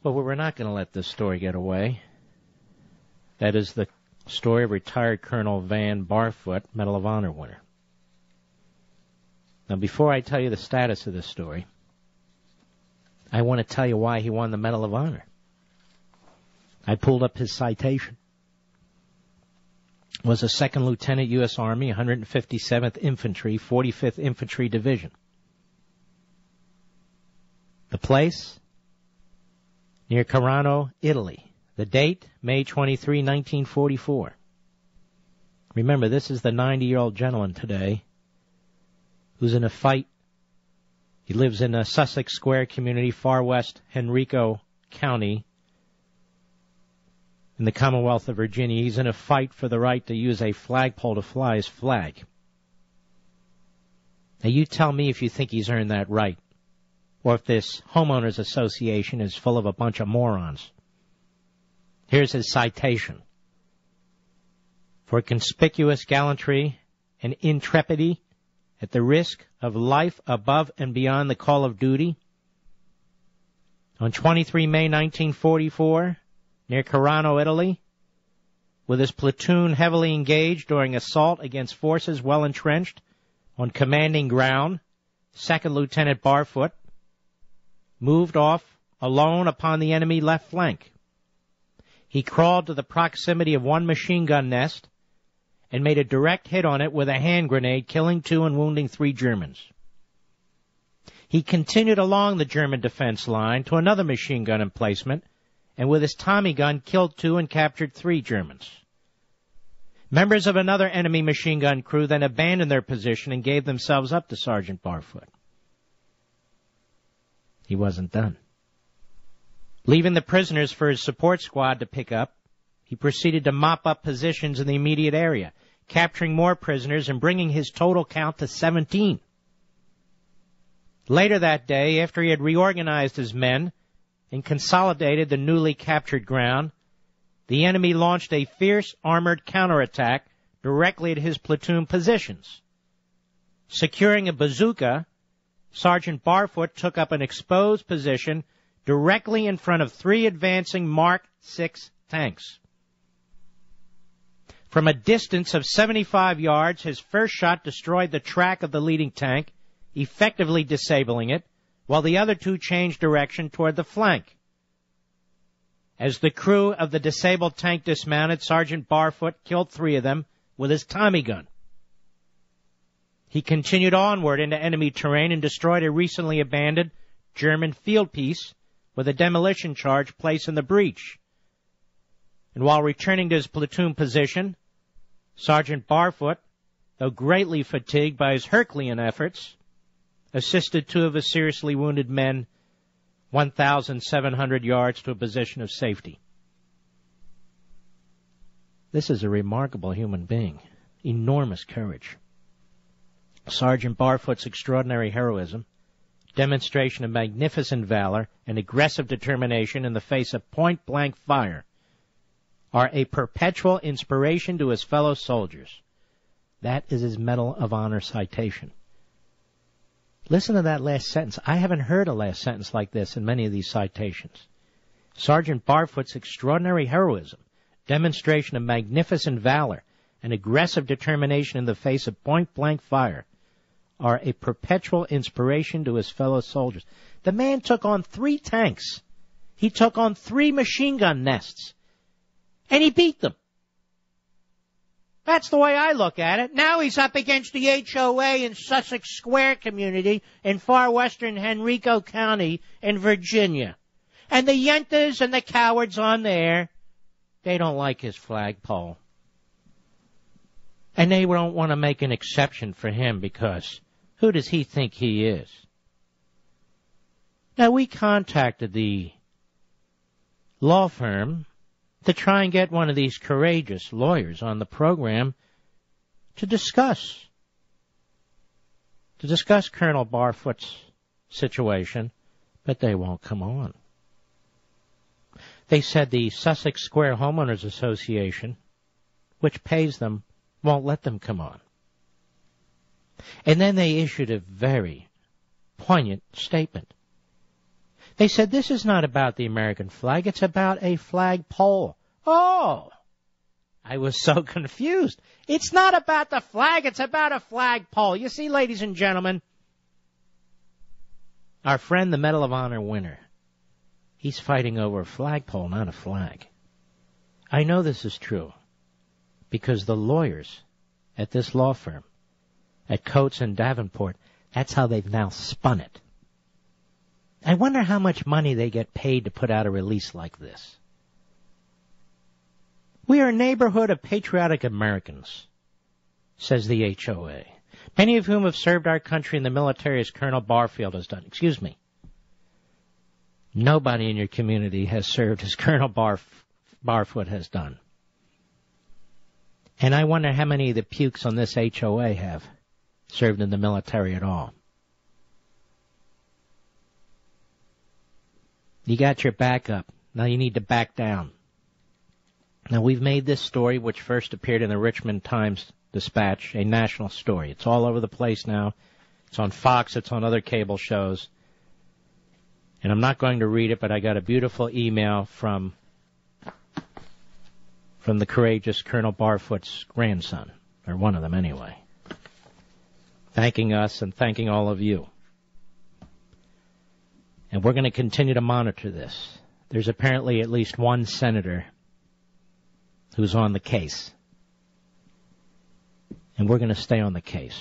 But we're not going to let this story get away. That is the story of retired Colonel Van Barfoot, Medal of Honor winner. Now, before I tell you the status of this story, I want to tell you why he won the Medal of Honor. I pulled up his citation. Was a second lieutenant, U.S. Army, 157th Infantry, 45th Infantry Division. The place? Near Carano, Italy. The date? May 23, 1944. Remember, this is the 90-year-old gentleman today who's in a fight. He lives in a Sussex Square community, far west Henrico County, in the Commonwealth of Virginia. He's in a fight for the right to use a flagpole to fly his flag. Now, you tell me if you think he's earned that right, or if this homeowners association is full of a bunch of morons. Here's his citation. For conspicuous gallantry and intrepidity at the risk of life above and beyond the call of duty, on 23 May 1944, near Carano, Italy, with his platoon heavily engaged during assault against forces well entrenched on commanding ground, 2nd Lieutenant Barfoot moved off alone upon the enemy left flank. He crawled to the proximity of one machine gun nest and made a direct hit on it with a hand grenade, killing 2 and wounding 3 Germans. He continued along the German defense line to another machine gun emplacement, and with his Tommy gun killed 2 and captured 3 Germans. Members of another enemy machine gun crew then abandoned their position and gave themselves up to Sergeant Barfoot. He wasn't done. Leaving the prisoners for his support squad to pick up, he proceeded to mop up positions in the immediate area, capturing more prisoners and bringing his total count to 17. Later that day, after he had reorganized his men and consolidated the newly captured ground, the enemy launched a fierce armored counterattack directly at his platoon positions. Securing a bazooka, Sergeant Barfoot took up an exposed position directly in front of 3 advancing Mark VI tanks. From a distance of 75 yards, his first shot destroyed the track of the leading tank, effectively disabling it, while the other 2 changed direction toward the flank. As the crew of the disabled tank dismounted, Sergeant Barfoot killed 3 of them with his Tommy gun. He continued onward into enemy terrain and destroyed a recently abandoned German field piece with a demolition charge placed in the breach. And while returning to his platoon position, Sergeant Barfoot, though greatly fatigued by his Herculean efforts, assisted 2 of his seriously wounded men 1,700 yards to a position of safety. This is a remarkable human being. Enormous courage. Sergeant Barfoot's extraordinary heroism, demonstration of magnificent valor, and aggressive determination in the face of point-blank fire are a perpetual inspiration to his fellow soldiers. That is his Medal of Honor citation. Listen to that last sentence. I haven't heard a last sentence like this in many of these citations. Sergeant Barfoot's extraordinary heroism, demonstration of magnificent valor, and aggressive determination in the face of point-blank fire are a perpetual inspiration to his fellow soldiers. The man took on 3 tanks. He took on 3 machine gun nests. And he beat them. That's the way I look at it. Now he's up against the HOA in Sussex Square community in far western Henrico County in Virginia. And the yentas and the cowards on there, they don't like his flagpole. And they don't want to make an exception for him because who does he think he is? Now, we contacted the law firm to try and get one of these courageous lawyers on the program to discuss Colonel Barfoot's situation, but they won't come on. They said the Sussex Square Homeowners Association, which pays them, won't let them come on. And then they issued a very poignant statement. They said, this is not about the American flag, it's about a flagpole. Oh! I was so confused. It's not about the flag, it's about a flagpole. You see, ladies and gentlemen, our friend, the Medal of Honor winner, he's fighting over a flagpole, not a flag. I know this is true because the lawyers at this law firm, at Coates and Davenport, that's how they've now spun it. I wonder how much money they get paid to put out a release like this. We are a neighborhood of patriotic Americans, says the HOA, many of whom have served our country in the military as Colonel Barfield has done. Excuse me. Nobody in your community has served as Colonel Barfoot has done. And I wonder how many of the pukes on this HOA have served in the military at all. You got your back up. Now you need to back down. Now we've made this story, which first appeared in the Richmond Times-Dispatch, a national story. It's all over the place now. It's on Fox. It's on other cable shows. And I'm not going to read it, but I got a beautiful email from the courageous Colonel Barfoot's grandson, or one of them anyway, thanking us and thanking all of you. And we're going to continue to monitor this. There's apparently at least one senator who's on the case. And we're going to stay on the case.